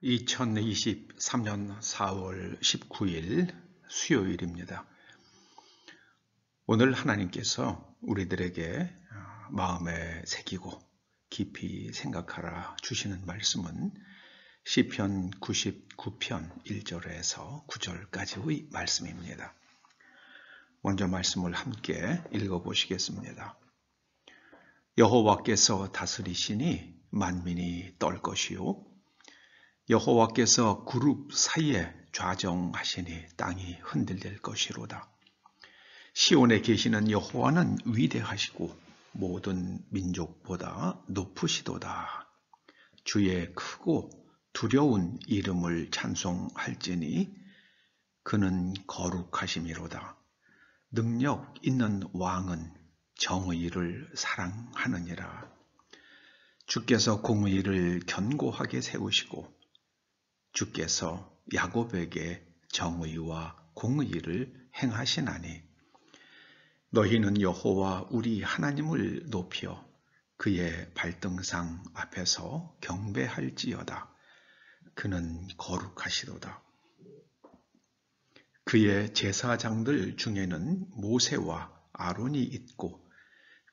2023년 4월 19일 수요일입니다. 오늘 하나님께서 우리들에게 마음에 새기고 깊이 생각하라 주시는 말씀은 시편 99편 1절에서 9절까지의 말씀입니다. 먼저 말씀을 함께 읽어보시겠습니다. 여호와께서 다스리시니 만민이 떨 것이요 여호와께서 그룹 사이에 좌정하시니 땅이 흔들릴 것이로다. 시온에 계시는 여호와는 위대하시고 모든 민족보다 높으시도다. 주의 크고 두려운 이름을 찬송할지니 그는 거룩하심이로다. 능력 있는 왕은 정의를 사랑하느니라. 주께서 공의를 견고하게 세우시고 주께서 야곱에게 정의와 공의를 행하시나니 너희는 여호와 우리 하나님을 높여 그의 발등상 앞에서 경배할지어다. 그는 거룩하시도다. 그의 제사장들 중에는 모세와 아론이 있고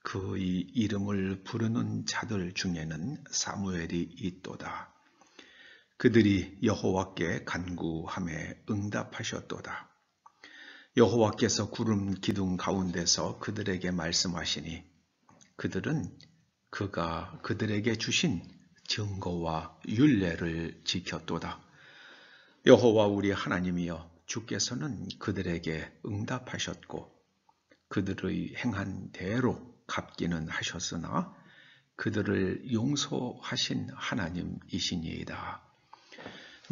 그의 이름을 부르는 자들 중에는 사무엘이 있도다. 그들이 여호와께 간구함에 응답하셨도다. 여호와께서 구름 기둥 가운데서 그들에게 말씀하시니 그들은 그가 그들에게 주신 증거와 율례를 지켰도다. 여호와 우리 하나님이여 주께서는 그들에게 응답하셨고 그들의 행한 대로 갚기는 하셨으나 그들을 용서하신 하나님이시니이다.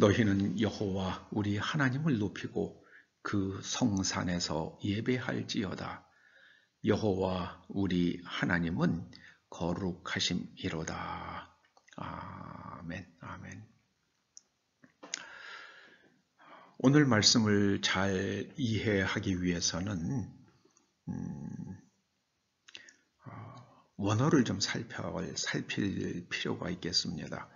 너희는 여호와 우리 하나님을 높이고 그 성산에서 예배할지어다. 여호와 우리 하나님은 거룩하심이로다. 아멘, 아멘. 오늘 말씀을 잘 이해하기 위해서는 원어를 좀 살필 필요가 있겠습니다.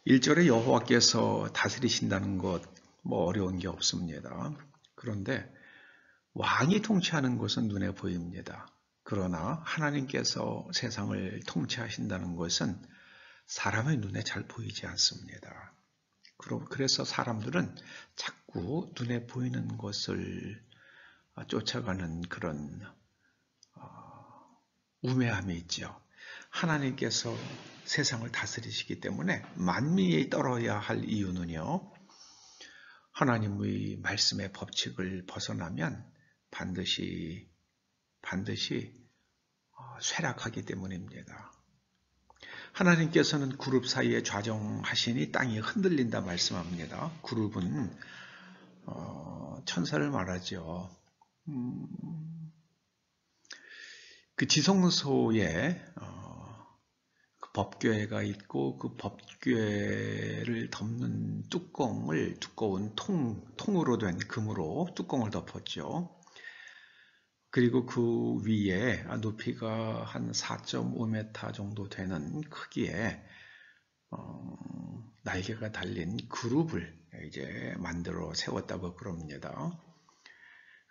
1절에 여호와께서 다스리신다는 것 어려운 게 없습니다. 그런데 왕이 통치하는 것은 눈에 보입니다. 그러나 하나님께서 세상을 통치하신다는 것은 사람의 눈에 잘 보이지 않습니다. 그래서 사람들은 자꾸 눈에 보이는 것을 쫓아가는 그런 우매함이 있죠. 하나님께서 세상을 다스리시기 때문에 만민이 떨어야 할 이유는요. 하나님의 말씀의 법칙을 벗어나면 반드시 쇠락하기 때문입니다. 하나님께서는 그룹 사이에 좌정하시니 땅이 흔들린다 말씀합니다. 그룹은 천사를 말하죠. 그 지성소에 법궤가 있고 그 법궤를 덮는 두꺼운 통으로 된 금으로 뚜껑을 덮었죠. 그리고 그 위에 높이가 한 4.5m 정도 되는 크기의 날개가 달린 그룹을 이제 만들어 세웠다고 그럽니다.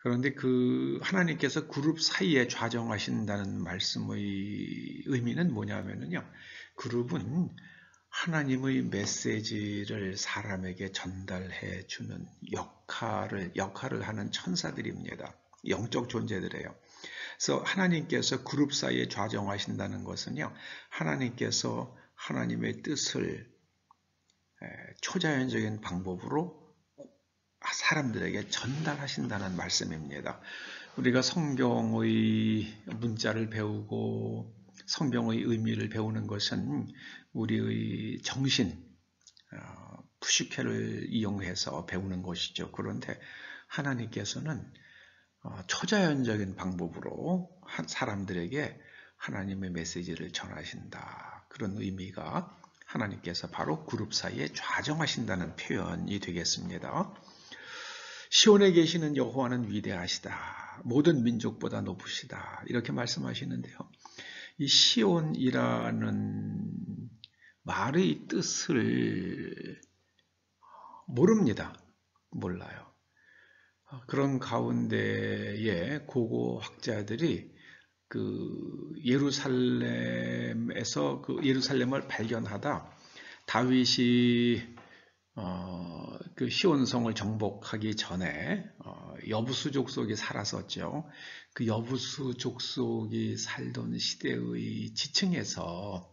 그런데 그 하나님께서 그룹 사이에 좌정하신다는 말씀의 의미는 뭐냐면요. 그룹은 하나님의 메시지를 사람에게 전달해 주는 역할을 하는 천사들입니다. 영적 존재들이에요. 그래서 하나님께서 그룹 사이에 좌정하신다는 것은요. 하나님께서 하나님의 뜻을 초자연적인 방법으로 사람들에게 전달하신다는 말씀입니다. 우리가 성경의 문자를 배우고 성경의 의미를 배우는 것은 우리의 정신, 푸시케를 이용해서 배우는 것이죠. 그런데 하나님께서는 초자연적인 방법으로 사람들에게 하나님의 메시지를 전하신다. 그런 의미가 하나님께서 바로 그룹 사이에 좌정하신다는 표현이 되겠습니다. 시온에 계시는 여호와는 위대하시다. 모든 민족보다 높으시다. 이렇게 말씀하시는데요. 이 시온이라는 말의 뜻을 모릅니다. 몰라요. 그런 가운데에 고고 학자들이 그 예루살렘에서 그 예루살렘을 발견하다 다윗이 그 시온성을 정복하기 전에 여부수 족속이 살았었죠. 그 여부수 족속이 살던 시대의 지층에서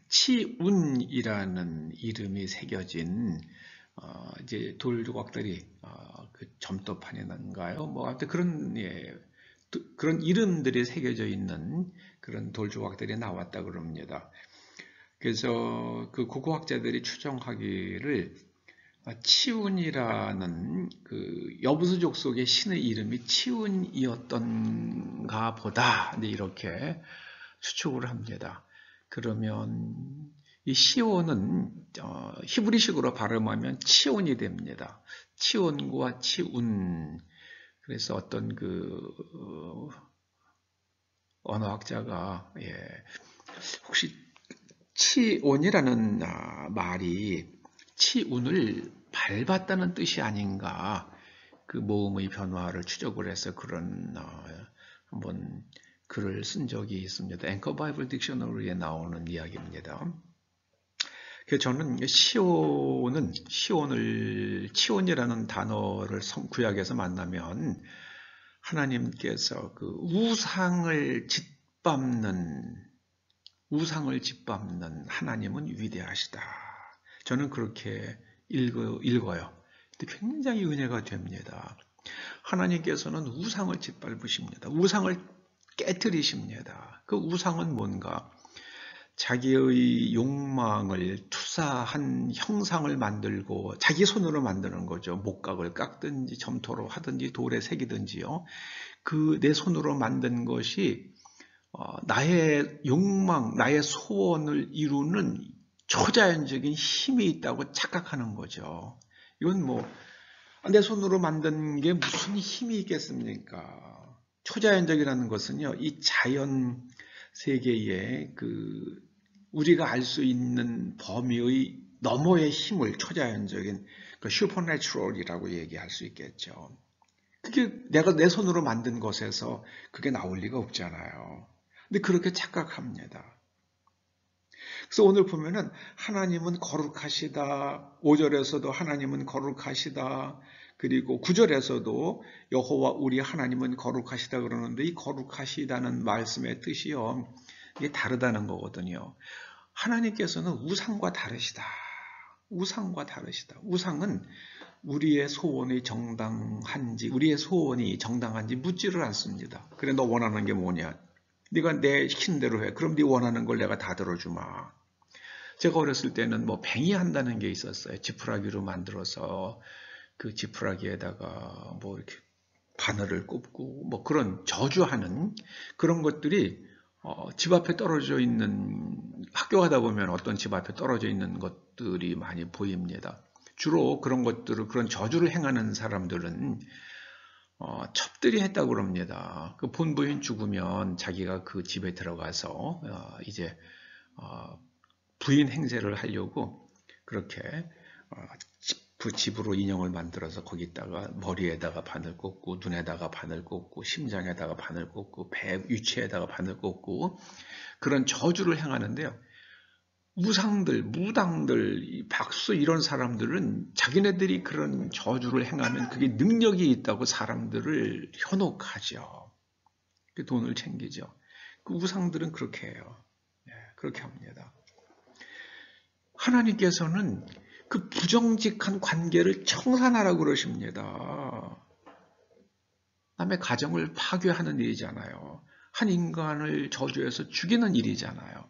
치운이라는 이름이 새겨진 이제 돌 조각들이 그 점토판이던가요? 뭐 아무튼 그런 이름들이 새겨져 있는 그런 돌 조각들이 나왔다 그럽니다. 그래서 그 고고학자들이 추정하기를 치운이라는 그 여부수 족속의 신의 이름이 치운이었던가 보다 이렇게 추측을 합니다. 그러면 이 시온은 히브리식으로 발음하면 치온이 됩니다. 치온과 치운. 그래서 어떤 그 언어학자가 혹시 치온이라는 말이 치운을 밟았다는 뜻이 아닌가, 그 모음의 변화를 추적을 해서 그런 한번 글을 쓴 적이 있습니다. 앵커 바이블 딕셔너리에 나오는 이야기입니다. 그래서 저는 치온이라는 단어를 구약에서 만나면 하나님께서 그 우상을 짓밟는 하나님은 위대하시다. 저는 그렇게 읽어요. 근데 굉장히 은혜가 됩니다. 하나님께서는 우상을 짓밟으십니다. 우상을 깨뜨리십니다. 그 우상은 뭔가? 자기의 욕망을 투사한 형상을 만들고 자기 손으로 만드는 거죠. 목각을 깎든지 점토로 하든지 돌에 새기든지요. 그 내 손으로 만든 것이 나의 욕망, 나의 소원을 이루는 초자연적인 힘이 있다고 착각하는 거죠. 이건 내 손으로 만든 게 무슨 힘이 있겠습니까? 초자연적이라는 것은요, 이 자연 세계에 우리가 알 수 있는 범위의 너머의 힘을 초자연적인 슈퍼내추럴이라고 얘기할 수 있겠죠. 그게 내가 내 손으로 만든 것에서 그게 나올 리가 없잖아요. 근데 그렇게 착각합니다. 그래서 오늘 보면은 하나님은 거룩하시다. 5절에서도 하나님은 거룩하시다. 그리고 9절에서도 여호와 우리 하나님은 거룩하시다 그러는데, 이 거룩하시다는 말씀의 뜻이요, 이게 다르다는 거거든요. 하나님께서는 우상과 다르시다. 우상과 다르시다. 우상은 우리의 소원이 정당한지 묻지를 않습니다. 그래, 너 원하는 게 뭐냐? 네가 내 시킨 대로 해. 그럼 네 원하는 걸 내가 다 들어주마. 제가 어렸을 때는 뱅이 한다는 게 있었어요. 지푸라기로 만들어서 그 지푸라기에다가 이렇게 바늘을 꼽고 그런 저주하는 그런 것들이 집 앞에 떨어져 있는, 학교 가다 보면 어떤 집 앞에 떨어져 있는 것들이 많이 보입니다. 주로 그런 저주를 행하는 사람들은 첩들이 했다고 그럽니다. 그 본부인 죽으면 자기가 그 집에 들어가서 이제 부인 행세를 하려고 그렇게 그 집으로 인형을 만들어서 거기다가 머리에다가 바늘 꽂고, 눈에다가 바늘 꽂고, 심장에다가 바늘 꽂고, 배 위치에다가 바늘 꽂고, 그런 저주를 행하는데요. 우상들, 무당들, 박수 이런 사람들은 자기네들이 그런 저주를 행하면 그게 능력이 있다고 사람들을 현혹하죠. 돈을 챙기죠. 그 우상들은 그렇게 해요. 그렇게 합니다. 하나님께서는 그 부정직한 관계를 청산하라고 그러십니다. 남의 가정을 파괴하는 일이잖아요. 한 인간을 저주해서 죽이는 일이잖아요.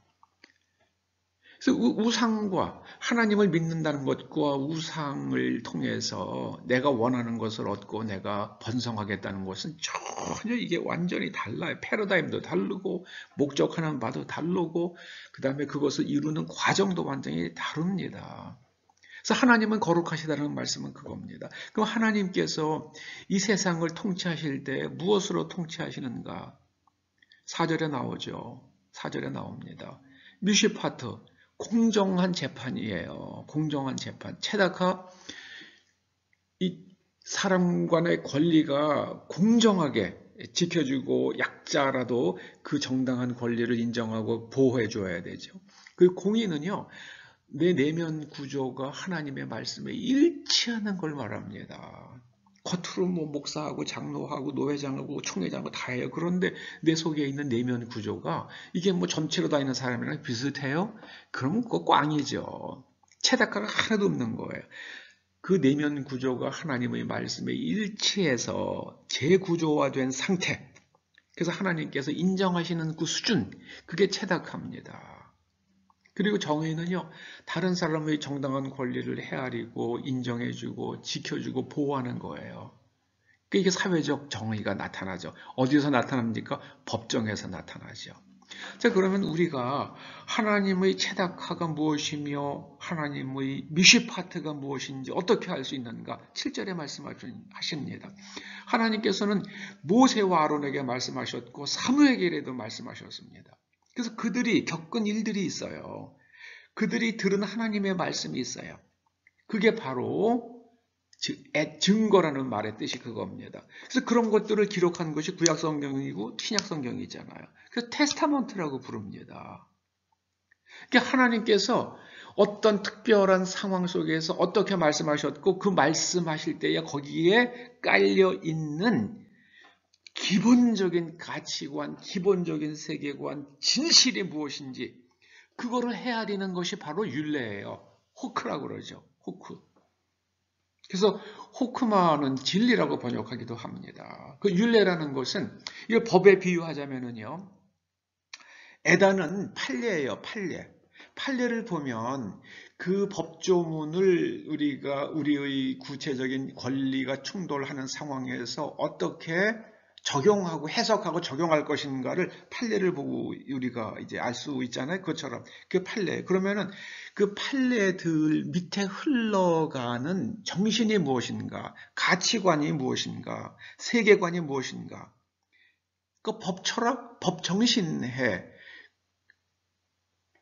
그래서 우상과 하나님을 믿는다는 것과 우상을 통해서 내가 원하는 것을 얻고 내가 번성하겠다는 것은 전혀 이게 완전히 달라요. 패러다임도 다르고 목적하는 바도 다르고 그 다음에 그것을 이루는 과정도 완전히 다릅니다. 그래서 하나님은 거룩하시다는 말씀은 그겁니다. 그럼 하나님께서 이 세상을 통치하실 때 무엇으로 통치하시는가? 4절에 나오죠. 4절에 나옵니다. 미시파트, 공정한 재판이에요. 공정한 재판. 체다카, 이 사람 간의 권리가 공정하게 지켜주고 약자라도 그 정당한 권리를 인정하고 보호해 줘야 되죠. 그 공의는요, 내 내면 구조가 하나님의 말씀에 일치하는 걸 말합니다. 겉으로 뭐 목사하고 장로하고 노회장하고 총회장하고 다 해요. 그런데 내 속에 있는 내면 구조가 이게 뭐 전체로 다니는 사람이랑 비슷해요? 그러면 그거 꽝이죠. 체다카가 하나도 없는 거예요. 그 내면 구조가 하나님의 말씀에 일치해서 재구조화된 상태. 그래서 하나님께서 인정하시는 그 수준, 그게 체닥합니다. 그리고 정의는요, 다른 사람의 정당한 권리를 헤아리고 인정해주고 지켜주고 보호하는 거예요. 그러니까 이게 사회적 정의가 나타나죠. 어디서 나타납니까? 법정에서 나타나죠. 자, 그러면 우리가 하나님의 체닥화가 무엇이며 하나님의 미시파트가 무엇인지 어떻게 알 수 있는가? 7절에 말씀하십니다. 하나님께서는 모세와 아론에게 말씀하셨고 사무엘에게도 말씀하셨습니다. 그래서 그들이 겪은 일들이 있어요. 그들이 들은 하나님의 말씀이 있어요. 그게 바로 증거라는 말의 뜻이 그겁니다. 그래서 그런 것들을 기록한 것이 구약성경이고 신약성경이잖아요. 그래서 테스타먼트라고 부릅니다. 그러니까 하나님께서 어떤 특별한 상황 속에서 어떻게 말씀하셨고 그 말씀하실 때에 거기에 깔려 있는 기본적인 가치관, 기본적인 세계관, 진실이 무엇인지 그거를 헤아리는 것이 바로 율례예요. 호크라고 그러죠. 호크. 그래서 호크마는 진리라고 번역하기도 합니다. 그 율례라는 것은 이걸 법에 비유하자면은요. 에다는 판례예요. 판례. 판례를 보면 그 법조문을 우리가 우리의 구체적인 권리가 충돌하는 상황에서 어떻게 적용하고 해석하고 적용할 것인가를 판례를 보고 우리가 이제 알 수 있잖아요. 그것처럼 그 판례. 그러면은 그 판례들 밑에 흘러가는 정신이 무엇인가, 가치관이 무엇인가, 세계관이 무엇인가. 그 법 철학, 법 정신에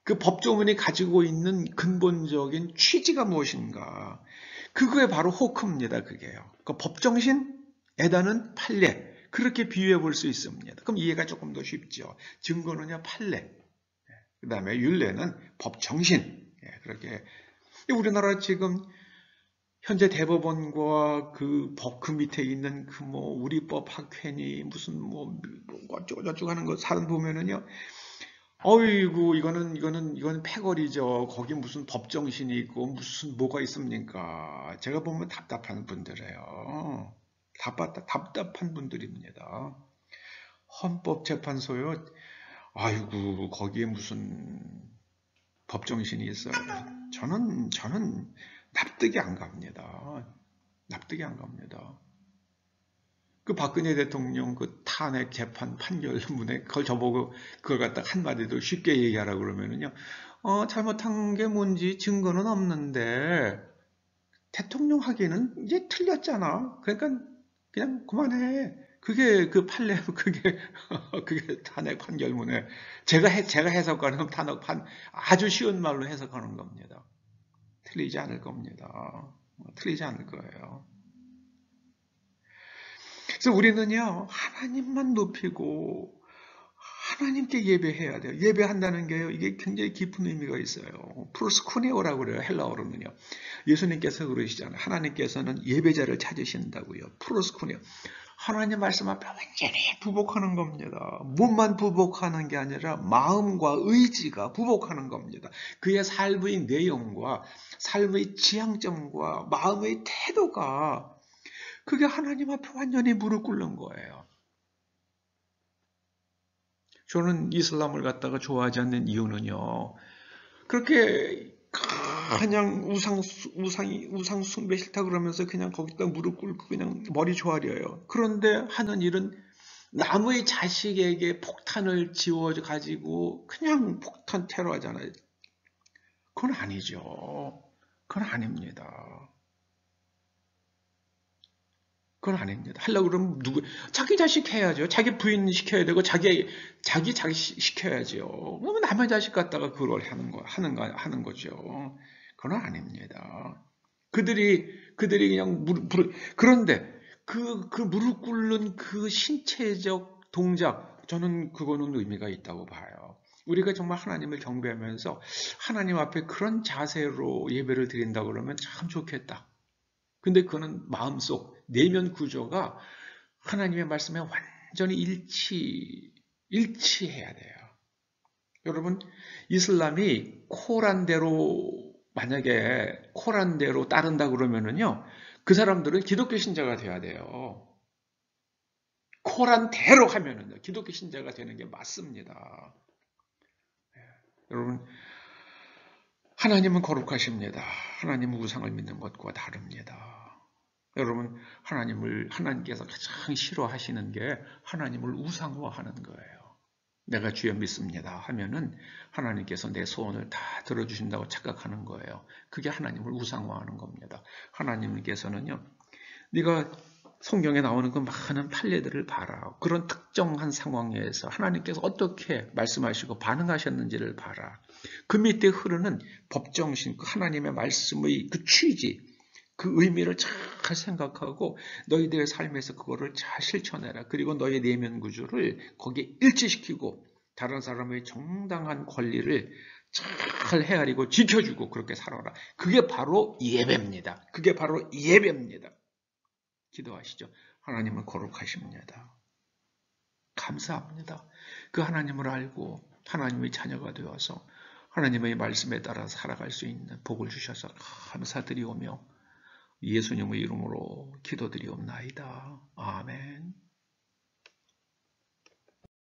그 법조문이 가지고 있는 근본적인 취지가 무엇인가. 그거에 바로 호크입니다. 그게요. 그 법정신에다는 판례. 그렇게 비유해 볼 수 있습니다. 그럼 이해가 조금 더 쉽죠. 증거는요, 판례. 그 다음에 율례는 법정신. 그렇게. 우리나라 지금 현재 대법원과 그 법 그 밑에 있는 그 뭐 우리법 학회니 무슨 뭐 어쩌고저쩌고 하는 거 사람 보면은요. 어이구 이거는 패거리죠. 거기 무슨 법정신이 있고 무슨 뭐가 있습니까? 제가 보면 답답한 분들이에요. 답답한 분들입니다. 헌법재판소요. 아이고 거기에 무슨 법정신이 있어요. 저는 납득이 안 갑니다. 납득이 안 갑니다. 그 박근혜 대통령 그 탄핵 재판 판결문에 그걸 저보고 그걸 갖다 한마디도 쉽게 얘기하라고 그러면은요. 잘못한 게 뭔지 증거는 없는데 대통령 하기는 이제 틀렸잖아. 그러니까 그냥 그만해. 그게 그 판례 그게 그게 탄핵 판결문에 제가 해석하는 아주 쉬운 말로 해석하는 겁니다. 틀리지 않을 겁니다. 틀리지 않을 거예요. 그래서 우리는요, 하나님만 높이고, 하나님께 예배해야 돼요. 예배한다는 게요, 이게 굉장히 깊은 의미가 있어요. 프로스쿠네오라고 그래요, 헬라어로는요. 예수님께서 그러시잖아요. 하나님께서는 예배자를 찾으신다고요. 프로스쿠네오. 하나님 말씀 앞에 완전히 부복하는 겁니다. 몸만 부복하는 게 아니라 마음과 의지가 부복하는 겁니다. 그의 삶의 내용과 삶의 지향점과 마음의 태도가 그게 하나님 앞에 완전히 무릎 꿇는 거예요. 저는 이슬람을 갖다가 좋아하지 않는 이유는요. 그렇게 그냥 우상 숭배 싫다 그러면서 그냥 거기다 무릎 꿇고 그냥 머리 조아려요. 그런데 하는 일은 남의 자식에게 폭탄을 지워 가지고 그냥 폭탄 테러하잖아요. 그건 아니죠. 그건 아닙니다. 그건 아닙니다. 하려고 그러면 자기 자식 해야죠. 자기 부인 시켜야 되고, 자기 자식 시켜야죠. 그러면 남의 자식 갖다가 그걸 하는 거죠. 그건 아닙니다. 그들이 그냥 그런데 그 무릎 꿇는 그 신체적 동작, 저는 그거는 의미가 있다고 봐요. 우리가 정말 하나님을 경배하면서 하나님 앞에 그런 자세로 예배를 드린다 그러면 참 좋겠다. 근데 그거는 마음속 내면 구조가 하나님의 말씀에 완전히 일치해야 돼요. 여러분, 이슬람이 만약에 코란대로 따른다 그러면은요, 그 사람들은 기독교 신자가 돼야 돼요. 코란대로 하면은요, 기독교 신자가 되는 게 맞습니다. 여러분, 하나님은 거룩하십니다. 하나님은 우상을 믿는 것과 다릅니다. 여러분, 하나님께서 가장 싫어하시는 게 하나님을 우상화하는 거예요. 내가 주여 믿습니다 하면은 하나님께서 내 소원을 다 들어주신다고 착각하는 거예요. 그게 하나님을 우상화하는 겁니다. 하나님께서는요, 네가 성경에 나오는 그 많은 판례들을 봐라. 그런 특정한 상황에서 하나님께서 어떻게 말씀하시고 반응하셨는지를 봐라. 그 밑에 흐르는 법정신, 그 하나님의 말씀의 그 취지, 그 의미를 잘 생각하고 너희들의 삶에서 그거를 잘 실천해라. 그리고 너희 내면 구조를 거기에 일치시키고 다른 사람의 정당한 권리를 잘 헤아리고 지켜주고 그렇게 살아라. 그게 바로 예배입니다. 그게 바로 예배입니다. 기도하시죠. 하나님은 거룩하십니다. 감사합니다. 그 하나님을 알고 하나님의 자녀가 되어서 하나님의 말씀에 따라 살아갈 수 있는 복을 주셔서 감사드리오며 예수님의 이름으로 기도드리옵나이다. 아멘.